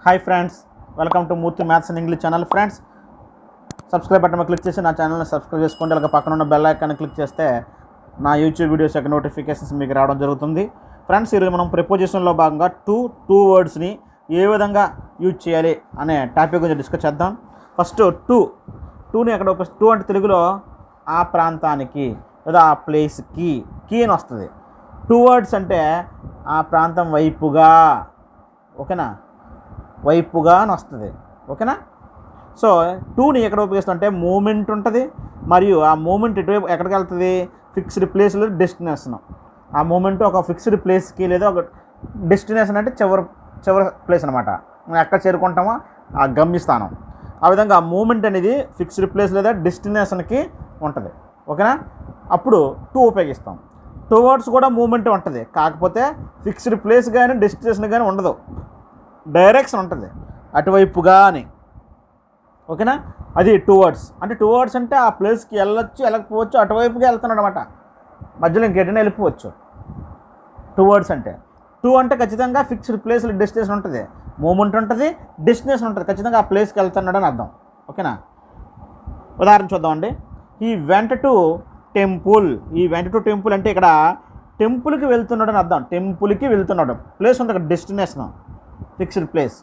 Hi friends, welcome to Murthy maths and English channel. Friends, subscribe button click చేసి నా ఛానల్ని subscribe చేసుకోండి. అలాగే పక్కన ఉన్న బెల్ ఐకాన్ క్లిక్ చేస్తే నా యూట్యూబ్ వీడియోస్ యొక్క నోటిఫికేషన్స్ మీకు రావడం జరుగుతుంది. ఫ్రెండ్స్, ఈరోజు మనం ప్రిపోజిషన్లో భాగంగా టూ వర్డ్స్ని ఏ విధంగా యూజ్ చేయాలి అనే టాపిక్ గురించి డిస్కస్ చేద్దాం. ఫస్ట్ టూని ఎక్కడ టూ అంటే తెలుగులో ఆ ప్రాంతానికి లేదా ఆ ప్లేస్కి అని వస్తుంది. టూ వర్డ్స్ అంటే ఆ ప్రాంతం వైపుగా, ఓకేనా, వైపుగా అని వస్తుంది, ఓకేనా. సో టూని ఎక్కడ ఉపయోగిస్తుంటే మూమెంట్ ఉంటుంది, మరియు ఆ మూమెంట్ ఇటువైపు ఎక్కడికి వెళ్తుంది, ఫిక్స్డ్ ప్లేస్లో డెస్టినేషన్. ఆ మూమెంట్ ఒక ఫిక్స్డ్ ప్లేస్కి లేదా ఒక డెస్టినేషన్ అంటే చివరి ప్లేస్ అనమాట. మనం ఎక్కడ చేరుకుంటామో ఆ గమ్యస్థానం. ఆ విధంగా ఆ మూమెంట్ అనేది ఫిక్స్డ్ ప్లేస్ లేదా డెస్టినేషన్కి ఉంటుంది, ఓకేనా. అప్పుడు టూ ఉపయోగిస్తాం. టూ వర్డ్స్ కూడా మూమెంట్ ఉంటుంది, కాకపోతే ఫిక్స్డ్ ప్లేస్ కానీ డెస్టినేషన్ కానీ ఉండదు, డైరెక్షన్ ఉంటుంది అటువైపుగా అని, ఓకేనా. అది టూ వర్డ్స్ అంటే. టూ వర్డ్స్ అంటే ఆ ప్లేస్కి వెళ్ళొచ్చు, వెళ్ళకపోవచ్చు, అటువైపుగా వెళ్తున్నాడు అనమాట, మధ్యలో ఇంకెటైనా వెళ్ళిపోవచ్చు. టూ వర్డ్స్ అంటే టూ అంటే ఖచ్చితంగా ఫిక్స్డ్ ప్లేస్లో డెస్టినేషన్ ఉంటుంది, మూమెంట్ ఉంటుంది, డెస్టినేషన్ ఉంటుంది, ఖచ్చితంగా ఆ ప్లేస్కి వెళ్తున్నాడు అని అర్థం, ఓకేనా. ఉదాహరణ చూద్దామండి. ఈ వెంట టు టెంపుల్. ఈ వెంట టు టెంపుల్ అంటే ఇక్కడ టెంపుల్కి వెళ్తున్నాడు అని అర్థం. టెంపుల్కి వెళ్తున్నాడు, ప్లేస్ ఉంది అక్కడ, డెస్టినేషన్ ఫిక్స్డ్ ప్లేస్.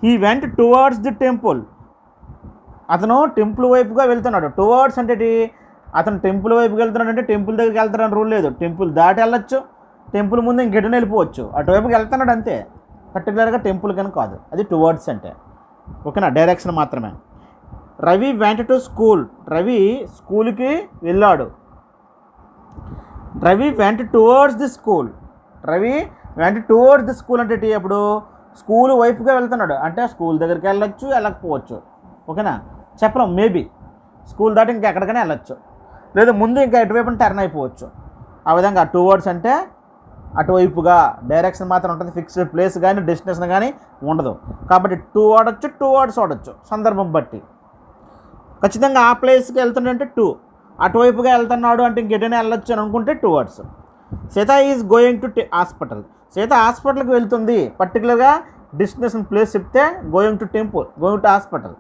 ఈ వెంట టువర్డ్స్ ది టెంపుల్. అతను టెంపుల్ వైపుగా వెళ్తున్నాడు. టువర్డ్స్ అంటే అతను టెంపుల్ వైపుకి వెళ్తున్నాడు అంటే టెంపుల్ దగ్గరికి వెళ్తాడని రూల్ లేదు. టెంపుల్ దాటి వెళ్ళొచ్చు, టెంపుల్ ముందు ఇంకెటైనా వెళ్ళిపోవచ్చు, అటువైపుకి వెళ్తున్నాడు అంతే, పర్టికులర్గా టెంపుల్ కానీ కాదు. అది టువర్డ్స్ అంటే, ఓకేనా, డైరెక్షన్ మాత్రమే. Ravi went to school. Ravi స్కూల్కి వెళ్ళాడు. రవి వెంట టువర్డ్స్ ది స్కూల్. రవి వెంట టువర్డ్స్ ది స్కూల్ అంటే అప్పుడు స్కూల్ వైపుగా వెళ్తున్నాడు అంటే స్కూల్ దగ్గరికి వెళ్ళొచ్చు, వెళ్ళకపోవచ్చు, ఓకేనా, చెప్పలేం. మేబీ స్కూల్ దాటి ఇంకా ఎక్కడికైనా వెళ్ళొచ్చు, లేదా ముందు ఇంకా ఎటువైపు టర్న్ అయిపోవచ్చు. ఆ విధంగా టూ వర్డ్స్ అంటే అటువైపుగా డైరెక్షన్ మాత్రం ఉంటుంది, ఫిక్స్డ్ ప్లేస్ కానీ డెస్టినేషన్ కానీ ఉండదు. కాబట్టి టూ వాడచ్చు, టూ వర్డ్స్ వాడచ్చు సందర్భం బట్టి. ఖచ్చితంగా ఆ ప్లేస్కి వెళ్తున్నాడంటే టూ, అటువైపుగా వెళ్తున్నాడు అంటే ఇంకెటైనా వెళ్ళొచ్చు అని అనుకుంటే two words. Sita is going to hospital. Sita హాస్పిటల్కి వెళ్తుంది, పర్టికులర్గా డెస్టినేషన్ ప్లేస్ చెప్తే going to temple, going to hospital.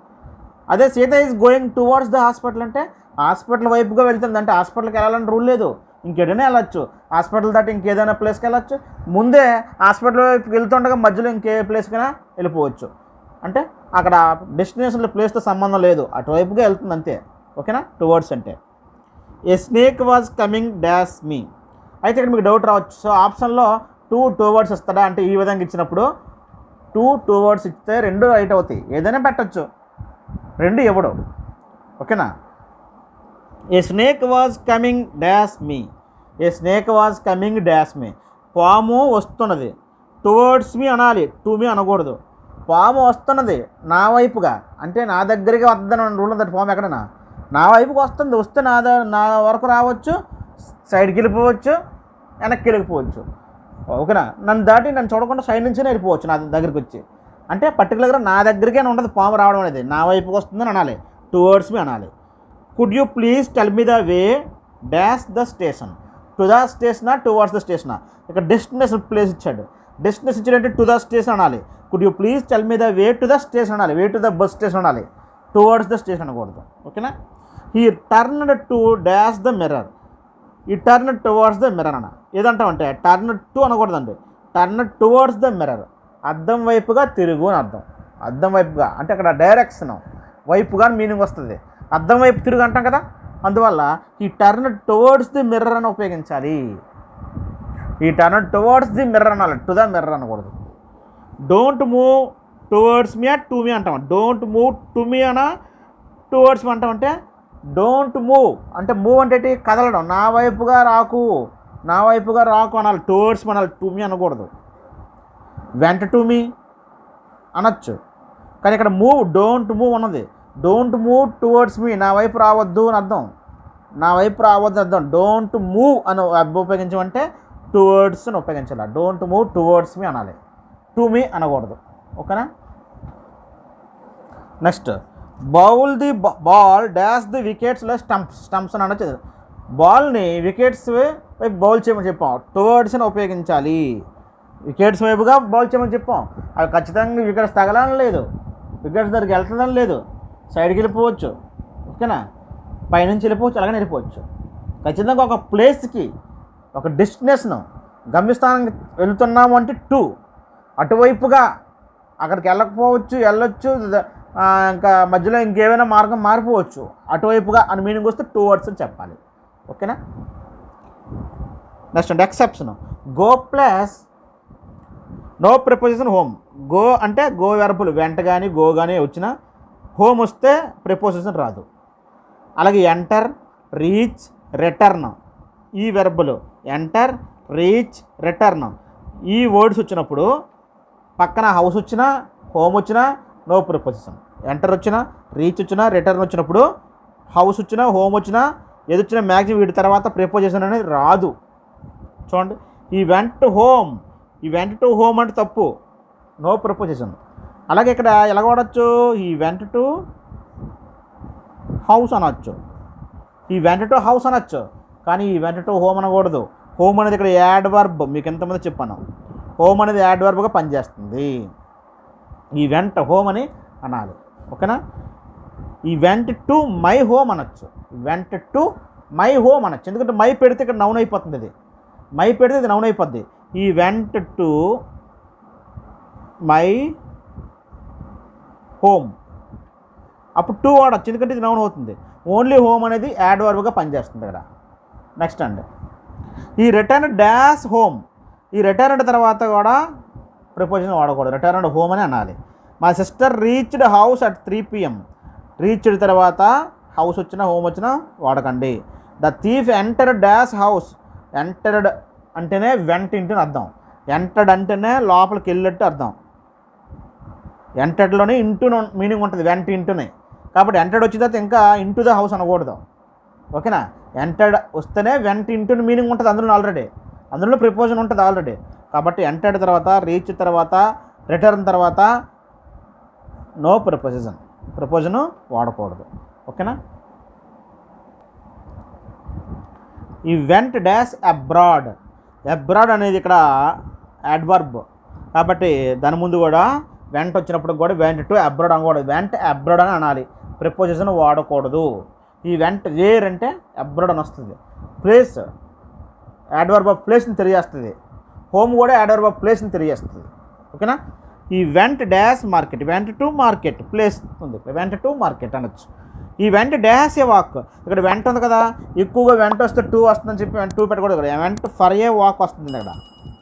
అదే Sita is going towards the hospital అంటే హాస్పిటల్ వైపుగా వెళ్తుంది, అంటే హాస్పిటల్కి వెళ్ళాలని రూల్ లేదు, ఇంకేదైనా వెళ్ళొచ్చు, హాస్పిటల్ దాటి ఇంకేదైనా ప్లేస్కి వెళ్ళొచ్చు, ముందే హాస్పిటల్ వైపుకి వెళ్తుండగా మధ్యలో ఇంకే ప్లేస్కైనా వెళ్ళిపోవచ్చు. అంటే అక్కడ డెస్టినేషన్లో ప్లేస్తో సంబంధం లేదు, అటువైపుగా వెళ్తుంది అంతే, ఓకేనా. టువర్డ్స్ అంటే a snake was coming dash మీ. అయితే ఇక్కడ మీకు డౌట్ రావచ్చు, సో ఆప్షన్లో టూ వర్డ్స్ ఇస్తాడా అంటే ఈ విధంగా ఇచ్చినప్పుడు టూ వర్డ్స్ ఇస్తే రెండు రైట్ అవుతాయి, ఏదైనా పెట్టచ్చు, రెండు ఇవ్వడు, ఓకేనా. A snake was coming dash me. A snake was coming dash మీ. పాము వస్తున్నది, టువర్డ్స్ మీ అనాలి, టు మీ అనకూడదు. పాము వస్తున్నది నా వైపుగా అంటే నా దగ్గరికి వద్దని రూల్ ఉందంటే పాము ఎక్కడైనా నా వైపుకి వస్తుంది, వస్తే నా వరకు రావచ్చు, సైడ్కి వెళ్ళిపోవచ్చు, వెనక్కి వెళ్ళిపోవచ్చు, ఓకేనా. నన్ను దాటి నన్ను చూడకుండా సైడ్ నుంచినే వెళ్ళిపోవచ్చు నా దగ్గరికి వచ్చి, అంటే పర్టికులర్గా నా దగ్గరికే ఉండదు పాము రావడం అనేది, నా వైపుకి వస్తుందని అనాలి, టువర్డ్స్ మీ అనాలి. Could you please tell me the way dash the station. To the స్టేషనా, టువర్డ్స్ ద స్టేషనా. ఇక్కడ డెస్టినేషన్ ప్లేస్ ఇచ్చాడు, డెస్టినేషన్ ఇచ్చాడంటే టు ద స్టేషన్ అనాలి. Could you please tell me the way to the station అనాలి, way to the bus station అనాలి, towards the station అనకూడదు, ఓకేనా. He turned to dash the mirror. He turn towards the mirror అన్న ఏదంటామంటే turn to అనకూడదండి, turn towards the mirror, అద్దం వైపుగా తిరుగు అని అర్థం. అద్దం వైపుగా అంటే అక్కడ డైరెక్షన్ వైపుగా మీనింగ్ వస్తుంది, అద్దం వైపు తిరుగు అంటాం కదా, అందువల్ల ఈ టర్న్ టువర్డ్స్ ది మిర్రర్ అని ఉపయోగించాలి. He turn towards the mirror అనాలి, టు ద మిర్రర్ అనకూడదు. Don't move towards me to me అంటాం. డోంట్ మూవ్ టు మీ అనా టువర్డ్స్ మీ అంటామంటే డోంట్ మూవ్ అంటే మూవ్ అంటే కదలడం, నా వైపుగా రాకు, నా వైపుగా రాకు అనాలి, టువర్డ్స్ మీ అనాలి, టు మీ అనకూడదు. వెంట టు మీ అనొచ్చు, కానీ ఇక్కడ మూవ్, డోంట్ మూవ్ అన్నది. డోంట్ మూవ్ టువర్డ్స్ మీ, నా వైపు రావద్దు అని అర్థం, నా వైపు రావద్దు అర్థం. డోంట్ మూవ్ అని ఉపయోగించమంటే టువర్డ్స్ అని ఉపయోగించాలి. డోంట్ మూవ్ టువర్డ్స్ మీ అనాలి, టు మీ అనకూడదు, ఓకేనా. Next bowl the ball dash the wickets less stumps అని అనొచ్చు. బాల్ని వికెట్స్ వైపు బౌల్ చేయమని చెప్పాం, టువర్డ్స్ అని ఉపయోగించాలి. వికెట్స్ వైపుగా బౌల్ చేయమని చెప్పాం. అవి ఖచ్చితంగా వికెట్స్ తగలని లేదు, వికెట్స్ దగ్గరికి వెళ్తుందని లేదు, సైడ్కి వెళ్ళిపోవచ్చు, ఓకేనా, పైనుంచి వెళ్ళిపోవచ్చు, అలాగే వెళ్ళిపోవచ్చు. ఖచ్చితంగా ఒక ప్లేస్కి, ఒక డెస్టినేషన్ గమ్యస్థానానికి వెళ్తున్నాము అంటే 2 అటువైపుగా అక్కడికి వెళ్ళకపోవచ్చు, వెళ్ళొచ్చు, ఇంకా మధ్యలో ఇంకేమైనా మార్గం మారిపోవచ్చు, అటువైపుగా అని మీనింగ్ వస్తే 2 words అని చెప్పాలి, ఓకేనా. నెక్స్ట్ అంటే exception, go plus no preposition home. Go అంటే గో వెర్బులు వెంట కానీ గో కానీ వచ్చిన, హోమ్ వస్తే ప్రిపోజిషన్ రాదు. అలాగే ఎంటర్, రీచ్, రిటర్న్ ఈ వెర్బులు ఎంటర్, రీచ్, రిటర్న్ ఈ వర్డ్స్ వచ్చినప్పుడు పక్కన హౌస్ వచ్చినా హోమ్ వచ్చినా నో ప్రిపోజిషన్. ఎంటర్ వచ్చినా, రీచ్ వచ్చినా, రిటర్న్ వచ్చినప్పుడు హౌస్ వచ్చినా హోమ్ వచ్చినా ఏది వచ్చినా మ్యాక్సిమం వీటి తర్వాత ప్రిపోజిషన్ అనేది రాదు. చూడండి, ఈ వెంట్ హోమ్, ఈ వెంట్ టు హోమ్ అంటే తప్పు, నో ప్రిపోజిషన్. అలాగే ఇక్కడ ఎలా వాడచ్చు, ఈ వెంట్ టు హౌస్ అనొచ్చు, ఈ వెంట్ టు హౌస్ అనొచ్చు, కానీ ఈ వెంట్ టు హోమ్ అనకూడదు. హోమ్ అనేది ఇక్కడ యాడ్ వర్బ్, మీకు ఎంతమంది చెప్పాను, హోమ్ అనేది యాడ్ వర్బ్గా పనిచేస్తుంది. ఈ వెంట్ హోమ్ అని అనాలి, ఓకేనా. ఈ వెంట్ టు మై హోమ్ అనొచ్చు, వెంట్ టు మై హోమ్ అనొచ్చు, ఎందుకంటే మై పెడితే ఇక్కడ నౌన్ అయిపోతుంది, ఇది మై పెడితే ఇది నౌన్ అయిపోద్ది. ఈ వెంట్ టు మై హోమ్ అప్పుడు 2 వాడచ్చు, ఎందుకంటే ఇది నౌన్ అవుతుంది. ఓన్లీ హోమ్ అనేది యాడ్ వర్బ్గా పనిచేస్తుంది ఇక్కడ. నెక్స్ట్ అండి, ఈ రిటర్న్ డాష్ హోమ్, ఈ రిటర్న్ తర్వాత కూడా ప్రిపోజిషన్ వాడకూడదు, రిటర్న్ హోమ్ అని అనాలి. మా sister reached house at 3 PM, reached తర్వాత హౌస్ వచ్చినా హోమ్ వచ్చినా వాడకండి. The thief entered dash house, entered అంటేనే వెంట ఇంటిని అర్థం, ఎంటర్డ్ అంటేనే లోపలికి వెళ్ళినట్టు అర్థం. ఎంటర్డ్లోనే ఇంటూ మీనింగ్ ఉంటుంది, వెంట ఇంటూనే, కాబట్టి ఎంటర్డ్ వచ్చిన తర్వాత ఇంకా ఇంటూ ద హౌస్ అనకూడదు, ఓకేనా. ఎంటర్డ్ వస్తేనే వెంట ఇంటూ మీనింగ్ ఉంటుంది, అందులో ప్రిపోజిషన్ ఉంటుంది ఆల్రెడీ. కాబట్టి ఎంటర్డ్ తర్వాత, రీచ్ తర్వాత, రిటర్న్ తర్వాత నో ప్రిపోజిషన్ వాడకూడదు, ఓకేనా. ఈ వెంట్ డాష్ అబ్రాడ్, అబ్రాడ్ అనేది ఇక్కడ అడ్వర్బ్, కాబట్టి దాని ముందు కూడా వెంట వచ్చినప్పుడు కూడా వెంట్ టు అబ్రాడ్ అనకూడదు, వెంట్ అబ్రాడ్ అని అనాలి, ప్రిపోజిషన్ వాడకూడదు. ఈ వెంట్ వేర్ అంటే అబ్రాడ్ అని వస్తుంది. ప్లేస్ యాడ్వర్బ్ ఆఫ్ ప్లేస్ని తెలియజేస్తుంది, హోమ్ కూడా యాడ్వర్బ్ ఆఫ్ ప్లేస్ని తెలియజేస్తుంది, ఓకేనా. ఈ vent dash market, went to market, place ఉంది, వెంట్ టు మార్కెట్ అనొచ్చు. ఈ వెంట్ డాష్ ఏ వాక్, ఇక్కడ వెంట ఉంది కదా, ఎక్కువగా వెంట వస్తే 2 వస్తుందని చెప్పి వెంట 2 పెట్టకూడదు, ఇక్కడ వెంట్ ఫర్ ఏ వాక్ వస్తుంది, ఇక్కడ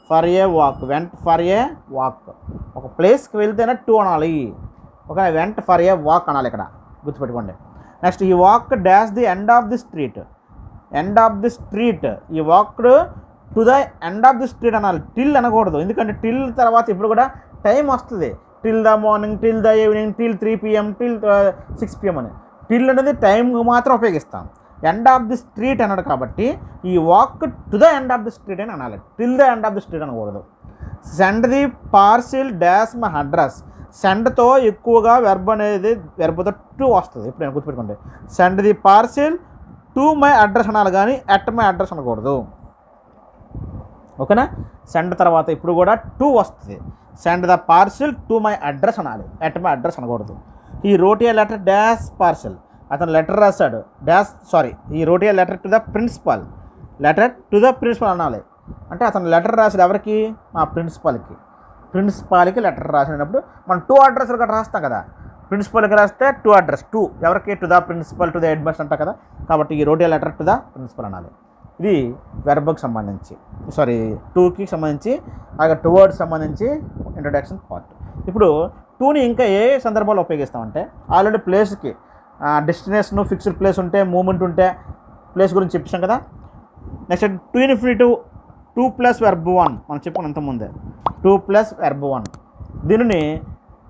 for a walk, went for a walk, ఒక ప్లేస్కి వెళ్తేనే 2 అనాలి, okay. Went for a walk అనాలి, ఇక్కడ గుర్తుపెట్టుకోండి. Next, he walk dash the end of the street, end of the street, he walked to the end of the street అనాలి, till అనకూడదు, ఎందుకంటే టిల్ తర్వాత ఇప్పుడు కూడా టైం వస్తుంది, till the morning, till the evening, till 3 PM, till 6 PM అని. Till అనేది టైంకి మాత్రం ఉపయోగిస్తాం, ఎండ్ ఆఫ్ ది స్ట్రీట్ అన్నాడు కాబట్టి he walk to the end of the street అని అనాలి, till the end of the street అనకూడదు. Send the parcel dash my address, సెండ్తో ఎక్కువగా వెర్బ్ అనేది వెర్బ్తో 2 వస్తుంది, ఇప్పుడు నేను గుర్తుపెట్టుకోండి. Send the parcel to my address అనాలి, కానీ ఎట్ మై అడ్రస్ అనకూడదు, ఓకేనా. సెండ్ తర్వాత ఇప్పుడు కూడా 2 వస్తుంది, send the parcel to my address అనాలి, ఎట్ మై అడ్రస్ అనకూడదు. ఈ wrote a letter dash parcel, అతను లెటర్ రాశాడు ఈ wrote a letter to the principal, letter to the principal అనాలి, అంటే అతను లెటర్ రాసాడు ఎవరికి, మా ప్రిన్సిపాల్కి లెటర్ రాసినప్పుడు మనం 2 అడ్రస్లు గట్రా రాస్తాం కదా, ప్రిన్సిపల్కి రాస్తే 2 అడ్రస్, 2 ఎవరికి, to the principal, to the head master అంటాం కదా, కాబట్టి ఈ wrote a letter to the principal అనాలి. ఇది వెర్బ్కి సంబంధించి 2కి సంబంధించి అలాగే 2 words సంబంధించి ఇంట్రొడక్షన్ పార్ట్. ఇప్పుడు 2ని ఇంకా ఏ సందర్భాల్లో ఉపయోగిస్తామంటే, ఆల్రెడీ ప్లేస్కి డెస్టినేషన్, ఫిక్స్డ్ ప్లేస్ ఉంటే, మూమెంట్ ఉంటే ప్లేస్ గురించి చెప్పాం కదా. నెక్స్ట్ 2 infinitive 2 + verb 1 మనం చెప్పుకున్నాం ఇంతకుముందే, 2 + verb 1, దీనిని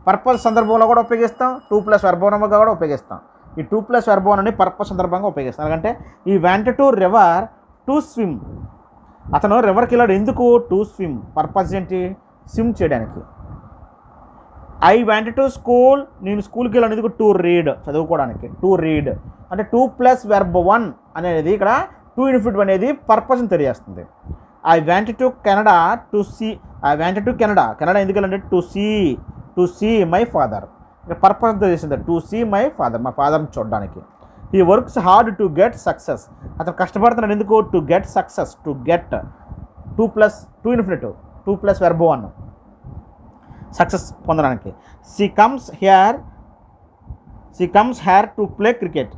పర్పస్ సందర్భంలో కూడా ఉపయోగిస్తాం, 2 + verb 1గా కూడా ఉపయోగిస్తాం. ఈ 2 + verb 1 అని పర్పస్ సందర్భంగా ఉపయోగిస్తాం. ఎందుకంటే ఈ వెంట టు రివర్ టు స్విమ్, అతను రివర్కి వెళ్ళాడు ఎందుకు, టు స్విమ్, పర్పస్ ఏంటి, స్విమ్ చేయడానికి. ఐ వెంట టు స్కూల్, నేను స్కూల్కి వెళ్ళాను ఎందుకు, టు రీడ్, చదువుకోవడానికి, టు రీడ్ అంటే 2 + verb 1 అనేది ఇక్కడ 2 infinitive అనేది పర్పస్ని తెలియజేస్తుంది. I want to Canada to see. I want to Canada ఎందుకు వెళ్ళంటే టు సీ మై ఫాదర్. ఇక్కడ పర్పస్ చేసింది టు సీ మై ఫాదర్, మా ఫాదర్ని చూడడానికి. He works hard to get success. అతను కష్టపడుతున్నాడు ఎందుకు? To get success. To get 2 infinitive 2 + verb 1 success పొందడానికి. She comes here to play cricket.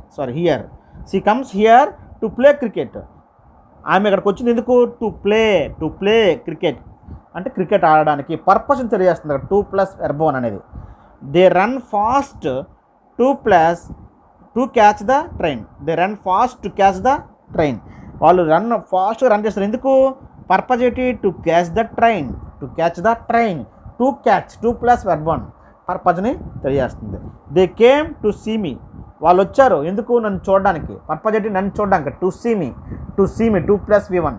She comes here to play cricket. ఆమె ఇక్కడికి వచ్చింది ఎందుకు? టు ప్లే క్రికెట్ అంటే క్రికెట్ ఆడడానికి. పర్పస్ని తెలియజేస్తుంది అక్కడ 2 + వెర్బ్ 1 అనేది. They run fast to catch the train. వాళ్ళు ఫాస్ట్గా రన్ చేస్తారు ఎందుకు? పర్పస్ ఏంటి? To catch the train. To catch 2 + verb 1 పర్పస్ని తెలియజేస్తుంది. They came to see me. వాళ్ళు వచ్చారు ఎందుకు? నన్ను చూడడానికి. పర్పస్ ఏంటి? నన్ను చూడడానికి. టు సీ మీ 2 + V1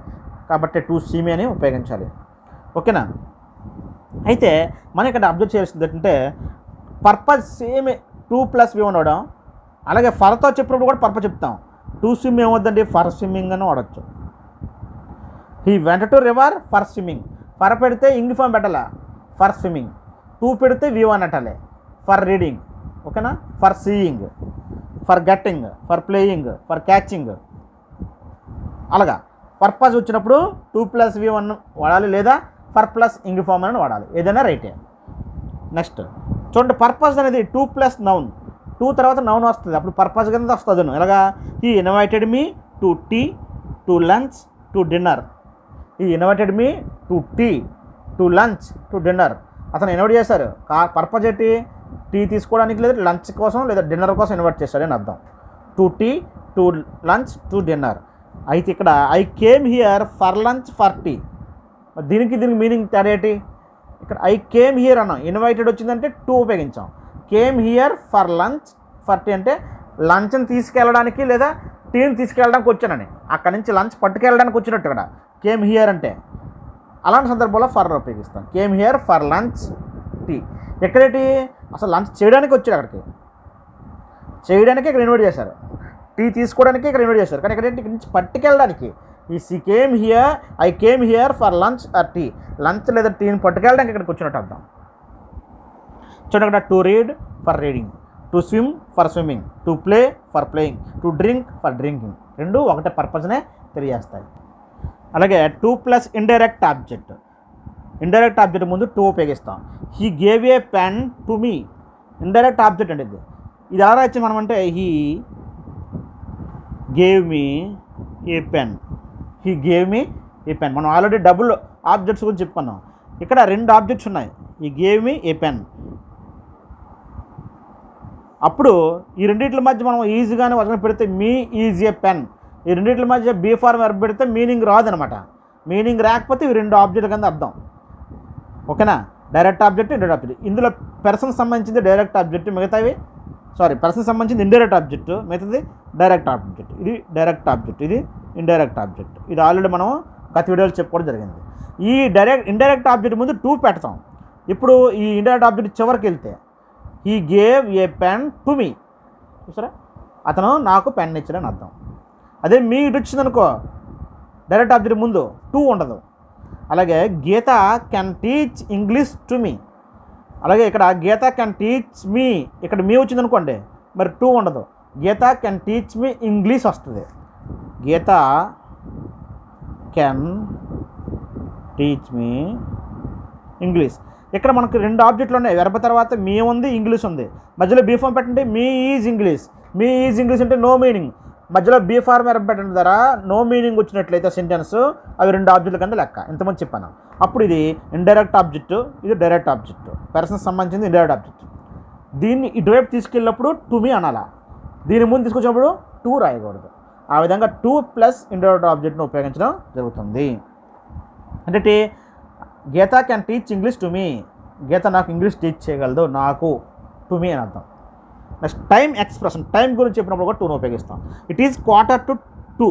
కాబట్టి టు సీ మీ అని ఉపయోగించాలి. ఓకేనా? అయితే మనం ఇక్కడ అబ్జర్వ్ చేయాల్సింది ఏంటంటే పర్పస్ సేమ్ 2 + V1 వాడడం. అలాగే ఫర్తో చెప్పినప్పుడు కూడా పర్పస్ చెప్తాం. టు స్విమ్ ఏమవుద్దండి? ఫర్ స్విమ్మింగ్ అని వాడచ్చు. He went to river for swimming. For పెడితే ఇంగ్ ఫామ్ పెట్టాలా, ఫర్ స్విమ్మింగ్. 2 పెడితే V1 అంటాలి, ఫర్ రీడింగ్. ఓకేనా? For seeing, for getting, for playing, for catching. అలాగా పర్పస్ వచ్చినప్పుడు 2 + V1 వాడాలి, లేదా ఫర్ ప్లస్ ఇంగ్ ఫామ్ అని వాడాలి. ఏదైనా రైటే. నెక్స్ట్ చూడండి, పర్పస్ అనేది 2 + నౌన్. 2 తర్వాత నౌన్ వస్తుంది, అప్పుడు పర్పస్ కింద వస్తుంది. ఎలాగా? He invited me to tea, to lunch, to dinner. He invited me to tea, to lunch, to dinner. అతను ఇన్వైట్ చేశారు. పర్పస్ ఏంటి? టీ తీసుకోవడానికి, లేదా లంచ్ కోసం, లేదా డిన్నర్ కోసం ఇన్వైట్ చేశాడు అని అర్థం. To tea, to lunch, to dinner. అయితే ఇక్కడ I came here for lunch, for tea. దీనికి మీనింగ్ తేడా ఏంటి? ఇక్కడ ఐ కేమ్ హియర్ అన్నాం, ఇన్వైటెడ్ వచ్చిందంటే 2 ఉపయోగించాం. Came here for lunch, for tea అంటే లంచ్ని తీసుకెళ్ళడానికి లేదా టీని తీసుకెళ్ళడానికి వచ్చానని. అక్కడి నుంచి లంచ్ పట్టుకెళ్ళడానికి వచ్చినట్టు ఇక్కడ కేమ్ హియర్ అంటే. అలాంటి సందర్భంలో ఫర్ ఉపయోగిస్తాం. Came here for lunch, tea. ఎక్కడేంటి? అసలు లంచ్ చేయడానికి వచ్చాడు, అక్కడికి చేయడానికి ఇక్కడ ఇన్వైట్ చేశారు. టీ తీసుకోవడానికి ఇక్కడ ఇన్వైట్ చేశారు, కానీ ఎక్కడేంటి? ఇక్కడ నుంచి పట్టుకెళ్ళడానికి. I came here for lunch or tea. Lunch లేదా టీని పట్టుకెళ్ళడానికి ఇక్కడికి వచ్చినట్టు అర్థం. చూడండి అక్కడ to read for reading, to swim for swimming, to play for playing, to drink for drinking. రెండు ఒకటే పర్పస్నే తెలియజేస్తాయి. అలాగే 2 + ఇండైరెక్ట్ ఆబ్జెక్ట్. ఇండైరెక్ట్ ఆబ్జెక్ట్ ముందు 2 ఉపయోగిస్తాం. He gave a pen to me. Indirect object అంటే ఇది ఎలా రాయొచ్చు మనం అంటే he gave me a pen. He gave me a pen. మనం ఆల్రెడీ డబుల్ ఆబ్జెక్ట్స్ గురించి చెప్పుకున్నాం. ఇక్కడ 2 ఆబ్జెక్ట్స్ ఉన్నాయి. He gave me a pen. అప్పుడు ఈ రెండింటి మధ్య మనం ఈజీగానే వచనం పెడితే మీ ఈజ్ ఏ పెన్. ఈ రెండింటి మధ్య బీ ఫార్మ్ వెర్బ్ పెడితే మీనింగ్ రాదనమాట. మీనింగ్ రాకపోతే ఇవి 2 ఆబ్జెక్ట్ కింద అర్థం. ఓకేనా? Direct object, indirect object. ఇందులో పర్సన్ సంబంధించింది డైరెక్ట్ ఆబ్జెక్ట్, మిగతావి పర్సన్ సంబంధించింది ఇండైరెక్ట్ ఆబ్జెక్ట్, మిగతాది డైరెక్ట్ ఆబ్జెక్ట్. ఇది డైరెక్ట్ ఆబ్జెక్ట్, ఇది ఇండైరెక్ట్ ఆబ్జెక్ట్. ఇది ఆల్రెడీ మనం గత వీడియోలో చెప్పుకోవడం జరిగింది. ఈ ఇండైరెక్ట్ ఆబ్జెక్ట్ ముందు 2 పెడతాం. ఇప్పుడు ఈ ఇండైరెక్ట్ ఆబ్జెక్ట్ చివరికి వెళ్తే he gave a pen to me. చూసారా? అతను నాకు పెన్ ఇచ్చాడని అర్థం. అదే మీ ఇటు వచ్చిందనుకో, డైరెక్ట్ ఆబ్జెక్ట్ ముందు 2 ఉండదు. అలాగే గీత can teach English to me. అలాగే ఇక్కడ గీత కెన్ టీచ్ మీ, ఇక్కడ మీ వచ్చిందనుకోండి మరి 2 ఉండదు. గీత కెన్ టీచ్ మీ ఇంగ్లీష్ వస్తుంది. గీత కెన్ టీచ్ మీ ఇంగ్లీష్. ఇక్కడ మనకు 2 ఆబ్జెక్టులు ఉన్నాయి. వెర్బ్ తర్వాత మీ ఉంది, ఇంగ్లీష్ ఉంది. మధ్యలో బీ ఫార్మ్ పెట్టండి, me is English. Me is English అంటే నో మీనింగ్. మధ్యలో బీ ఫార్మ్ వెర్బ్ పెట్టడం ద్వారా నో మీనింగ్ వచ్చినట్లయితే సెంటెన్స్ అవి 2 ఆబ్జెక్టుల కింద లెక్క. ఇంతమంది చెప్పాను. అప్పుడు ఇది ఇండైరెక్ట్ ఆబ్జెక్ట్, ఇది డైరెక్ట్ ఆబ్జెక్ట్. పర్సన్ సంబంధించింది ఇండైరెక్ట్ ఆబ్జెక్ట్. దీన్ని ఇటువైపు తీసుకెళ్ళినప్పుడు టు మీ అనాలా, దీని ముందు తీసుకొచ్చినప్పుడు 2 రాయకూడదు. ఆ విధంగా 2 + ఇండైరెక్ట్ ఆబ్జెక్ట్ను ఉపయోగించడం జరుగుతుంది. అంటే గీత can teach English to me. గీత నాకు ఇంగ్లీష్ టీచ్ చేయగలదు, నాకు, టు మీ అని అర్థం. Next time expression. టైం గురించి చెప్పినప్పుడు కూడా 2ను ఉపయోగిస్తాం. It is 1:45.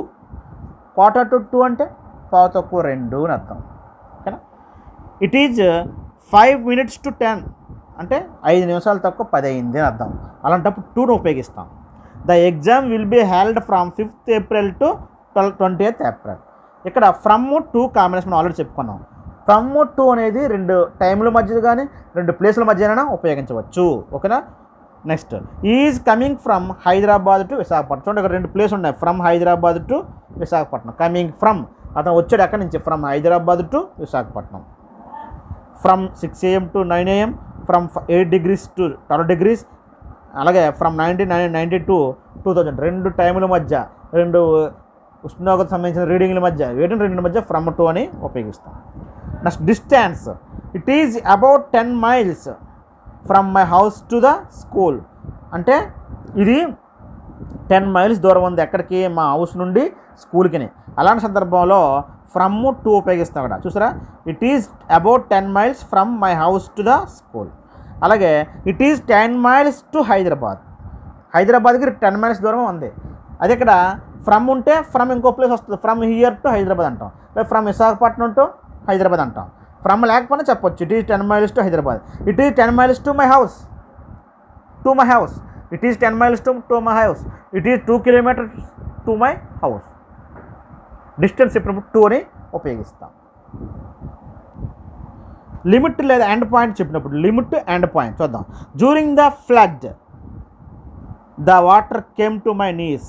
1:45 అంటే 2:15 అని అర్థం. ఓకేనా? ఇట్ ఈజ్ 5 minutes to 10 అంటే 5 నిమిషాలు తక్కువ 10 అయింది అని అర్థం. అలాంటప్పుడు 2ను ఉపయోగిస్తాం. The exam will be held from 5th April to 20th April. ఇక్కడ ఫ్రమ్ టు కాంబినేషన్ మనం ఆల్రెడీ చెప్పుకున్నాం. ఫ్రమ్ టు అనేది 2 టైముల మధ్య కానీ 2 ప్లేసుల మధ్యనైనా ఉపయోగించవచ్చు. ఓకేనా. Next is coming from Hyderabad to Visakhapatnam. చూడండి ఇక్కడ 2 ప్లేస్ ఉన్నాయి, from Hyderabad to Visakhapatnam. Coming from, అతను వచ్చాడు ఎక్కడి నుంచి, from Hyderabad to Visakhapatnam. From 6 AM to 9 AM, from 8 degrees to 12 degrees, అలాగే ఫ్రమ్ 1990 టు 2000. 2 టైముల మధ్య 2 ఉష్ణోగ్రత సంబంధించిన రీడింగ్ల మధ్య రెండింటి మధ్య ఫ్రమ్ టు అని ఉపయోగిస్తాం. Next distance, it is about 10 miles from my house to the school. అంటే ఇది 10 miles దూరం ఉంది ఎక్కడికి, మా హౌస్ నుండి స్కూల్కి. అలాంటి సందర్భంలో ఫ్రమ్ టు ఉపయోగిస్తాం అక్కడ. చూసారా, it is about 10 miles from my house to the school. అలాగే it is 10 miles to Hyderabad. హైదరాబాద్కి 10 miles దూరం ఉంది. అది ఇక్కడ ఫ్రమ్ ఉంటే ఫ్రమ్ ఇంకో ప్లేస్ వస్తుంది, ఫ్రమ్ హియర్ టు హైదరాబాద్ అంటాం, లేదా ఫ్రమ్ విశాఖపట్నం టు హైదరాబాద్ అంటాం. ఫ్రమ్ లేకపోయినా చెప్పొచ్చు, it is 10 miles to Hyderabad. It is 10 miles to my house, to my house. It is 10 miles to my house. It is 2 kilometers to my house. Distance చెప్పినప్పుడు to అని ఉపయోగిస్తాం. Limit లేదా end point చెప్పినప్పుడు limit end point చూద్దాం. During the flood the water came to my knees.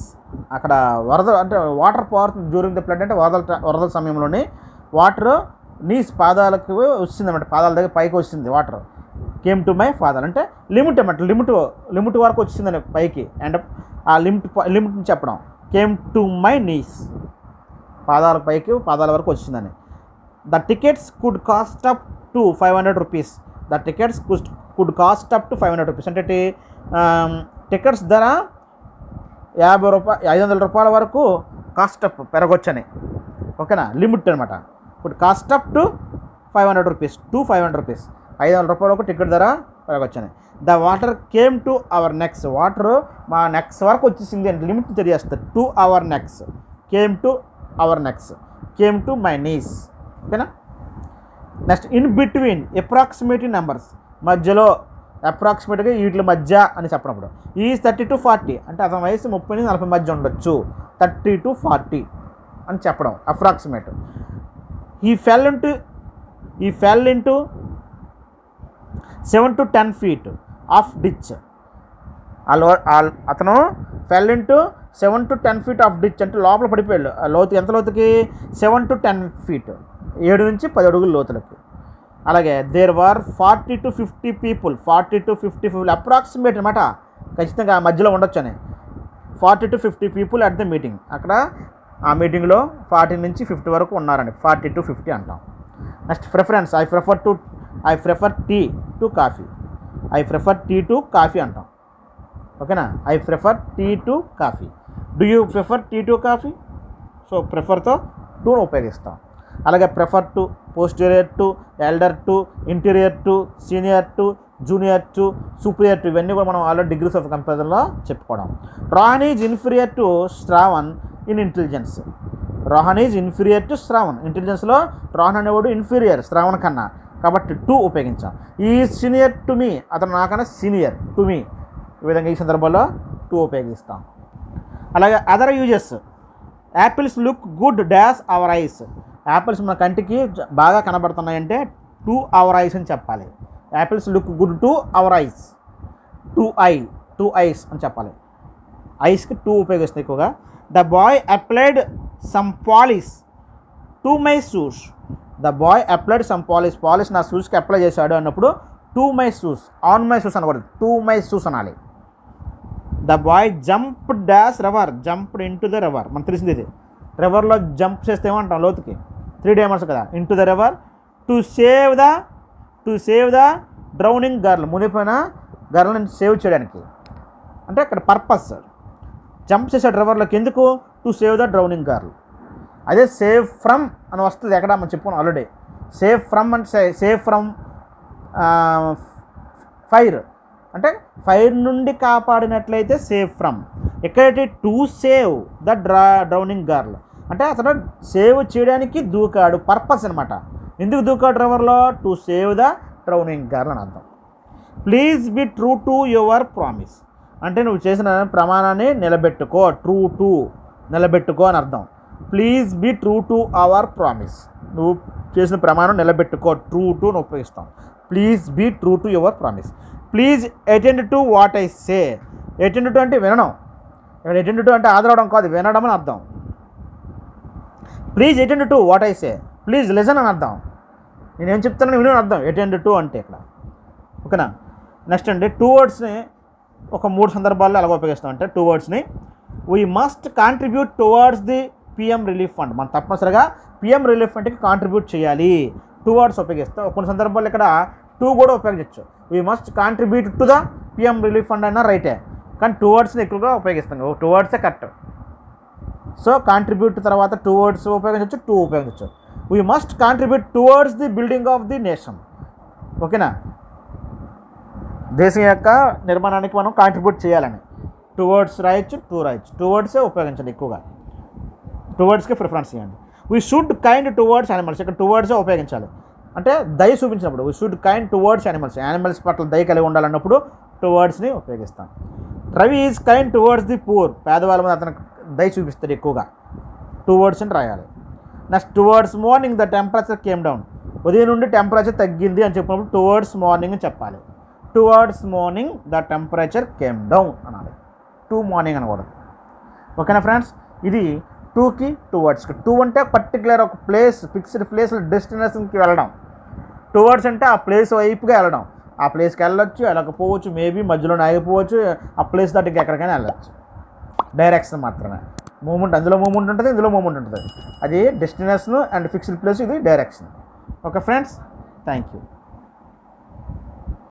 అక్కడ వరద అంటే water పారుతుంది. డ్యూరింగ్ ద ఫ్లడ్ అంటే వరదల సమయంలోనే వాటర్ నీస్ పాదాలకు వచ్చింది అన్నమాట, పాదాల దగ్గర పైకి వచ్చింది water. Came to my father అంటే లిమిట్ అన్నమాట, లిమిట్ వరకు వచ్చిందని పైకి. అండ్ ఆ లిమిట్ని చెప్పడం. కేమ్ టు మై నీస్, పాదాల పైకి పాదాల వరకు వచ్చిందని. The tickets could cost up to 500 rupees. The tickets could cost up to 500 rupees అంటే టికెట్స్ ధర 500 రూపాయల వరకు కాస్ట్ అప్ పెరగొచ్చని. ఓకేనా, లిమిట్ అనమాట. Could cost up to 500 rupees, to 500 rupees, 500 రూపాయల వరకు టికెట్ ధర పెరగొచ్చని. The water came to our necks. Water మా నెక్స్ వరకు వచ్చేసింది అంటే లిమిట్ తెలియస్తుంది. To our necks, came to our necks, came to my knees. ఓకేనా. Next in between approximative numbers, మధ్యలో అప్రాక్సిమేట్గా వీటి మధ్య అని చెప్పినప్పుడు ఈజ్ 30 to 40 అంటే అతని వయసు 30 నుంచి 40 మధ్య ఉండొచ్చు. 30 to 40 అని చెప్పడం approximate. He fell into 7 to 10 feet of ditch. అతను fell into 7 to 10 feet of ditch అంటే లోపల పడిపోయాడు. లోతు ఎంత లోతుకి, 7 to 10 feet, 7 నుంచి 10 అడుగుల లోతులకి. అలాగే there were 40 to 50 people, 40 to 50 people approximate అనమాట, ఖచ్చితంగా మధ్యలో ఉండొచ్చు అని. 40 to 50 people at the meeting. అక్కడ ఆ మీటింగ్లో 40 నుంచి 50 వరకు ఉన్నారండి, 40 to 50 అంటాం. Next preference, I prefer tea to coffee. I prefer tea to coffee అంటాం. ఓకేనా, I prefer tea to coffee. Do you prefer tea to coffee? So ప్రిఫర్తో టూను ఉపయోగిస్తాం. అలాగే prefer to, posterior to, elder to, interior to, senior to, junior to, superior to, ఇవన్నీ కూడా మనం already degrees of కంపారిజన్లో చెప్పుకోవడం. Rohan is inferior to Shravan in intelligence. Rohan is inferior to Shravan. ఇంటెలిజెన్స్లో రోహన్ అనేవాడు ఇన్ఫీరియర్ శ్రావణ్ కన్నా, కాబట్టి టు ఉపయోగించాం. ఈ సీనియర్ టు మీ, అతను నాకన్నా సీనియర్, టు మీ. ఈ విధంగా ఈ సందర్భంలో టు ఉపయోగిస్తాం. అలాగే other uses, apples look good dash our eyes. Apples మన కంటికి బాగా కనబడుతున్నాయంటే టు అవర్ ఐస్ అని చెప్పాలి. Apples look good to our eyes, to ice అని చెప్పాలి. ఐస్కి టు ఉపయోగిస్తాయి ఎక్కువగా. The boy applied some polish to my shoes. The boy applied some polish నా షూస్కి అప్లై చేశాడు అన్నప్పుడు to my shoes, on my shoes అనకూడదు, టు మై షూస్ అనాలి. The boy jumped dash river, jumped into the river. మనకు తెలిసింది ఇది, రివర్లో jump చేస్తే ఏమంటాం లోతుకి, 3 dimensions కదా. Into the river to save the drowning girl, మునిపోయిన గర్ల్ని సేవ్ చేయడానికి. అంటే అక్కడ పర్పస్, జంప్ చేసాడు రివర్లోకి ఎందుకు, to save the drowning girl. అదే సేవ్ ఫ్రమ్ అని వస్తుంది ఎక్కడ మనం చెప్పుకున్నాం ఆల్రెడీ. సేవ్ ఫ్రమ్ అంటే సేవ్ ఫ్రమ్ ఫైర్ అంటే ఫైర్ నుండి కాపాడినట్లయితే సేవ్ ఫ్రమ్. ఎక్కడైతే to save the drowning girl అంటే అతను సేవ్ చేయడానికి దూకాడు, పర్పస్ అనమాట. ఎందుకు దూకాడు రివర్లో, to save the drowning girl అని అర్థం. Please be true to your promise అంటే నువ్వు చేసిన ప్రమాణాన్ని నిలబెట్టుకో, ట్రూ టు నిలబెట్టుకో అని అర్థం. Please be true to our promise. నువ్వు చేసిన ప్రమాణం నిలబెట్టుకో. ట్రూ టు నువ్వు ఉపయోగిస్తాం. Please be true to your promise. Please attend to what I say. Attend to అంటే వినడం. ఇక్కడ అటెండ్ టు అంటే ఆదరవడం కాదు, వినడం అని అర్థం. Please attend to what I say. Please listen అని అర్థం. నేనేం చెప్తానని విను అని అర్థం అటెండ్ టు అంటే ఇక్కడ. ఓకేనా. నెక్స్ట్ అండి టూ వర్డ్స్ని ఒక 3 సందర్భాల్లో ఎలాగ ఉపయోగిస్తాం అంటే టూ వర్డ్స్ని we must contribute towards the PM relief fund. మనం తప్పనిసరిగా పిఎం రిలీఫ్ ఫండ్కి కాంట్రిబ్యూట్ చేయాలి. టూ వర్డ్స్ ఉపయోగిస్తాం. కొన్ని సందర్భాల్లో ఇక్కడ టూ కూడా ఉపయోగించవచ్చు. We must contribute to the PM relief fund అయినా రైటే, కానీ టూ వర్డ్స్ని ఎక్కువగా ఉపయోగిస్తాం. టూ వర్డ్సే కరెక్ట్. సో కాంట్రిబ్యూట్ తర్వాత టూ వర్డ్స్ ఉపయోగించవచ్చు, టూ ఉపయోగించవచ్చు. We must contribute towards the building of the nation. ఓకేనా. దేశం యొక్క నిర్మాణానికి మనం కాంట్రిబ్యూట్ చేయాలని టూ వర్డ్స్ రాయొచ్చు, టూ రాయొచ్చు. టూ వర్డ్సే ఉపయోగించండి ఎక్కువగా. టూ వర్డ్స్కి ప్రిఫరెన్స్ ఇవ్వండి. We should kind towards animals. ఇక్కడ టూ వర్డ్సే ఉపయోగించాలి. అంటే దయ చూపించినప్పుడు we should kind towards animals. Animals పట్ల దయ కలిగి ఉండాలన్నప్పుడు టూ వర్డ్స్ని ఉపయోగిస్తాం. Ravi is kind towards the poor. పేదవాళ్ళ మీద అతనికి దయ చూపిస్తాడు ఎక్కువగా. టూ వర్డ్స్ అని రాయాలి. Next towards morning the temperature came down. ఉదయం నుండి టెంపరేచర్ తగ్గింది అని చెప్పినప్పుడు టువర్డ్స్ మార్నింగ్ అని చెప్పాలి. Towards morning the temperature came down అనాలి. టు మార్నింగ్ అనకూడదు. ఓకేనా ఫ్రెండ్స్. ఇది టూకి టూ వర్డ్స్కి. టూ అంటే పర్టికులర్ ఒక ప్లేస్, ఫిక్స్డ్ ప్లేస్, డెస్టినేషన్కి వెళ్ళడం. టూ వర్డ్స్ అంటే ఆ ప్లేస్ వైపుగా వెళ్ళడం. ఆ ప్లేస్కి వెళ్ళొచ్చు, వెళ్ళకపోవచ్చు, మేబీ మధ్యలో ఆగిపోవచ్చు, ఆ ప్లేస్ దాటికి ఎక్కడికైనా వెళ్ళచ్చు. డైరెక్షన్ మాత్రమే. మూమెంట్ అందులో మూమెంట్ ఉంటుంది, ఇందులో మూమెంట్ ఉంటుంది. అది డెస్టినేషన్ అండ్ ఫిక్స్డ్ ప్లేస్, ఇది direction. Okay friends, thank you.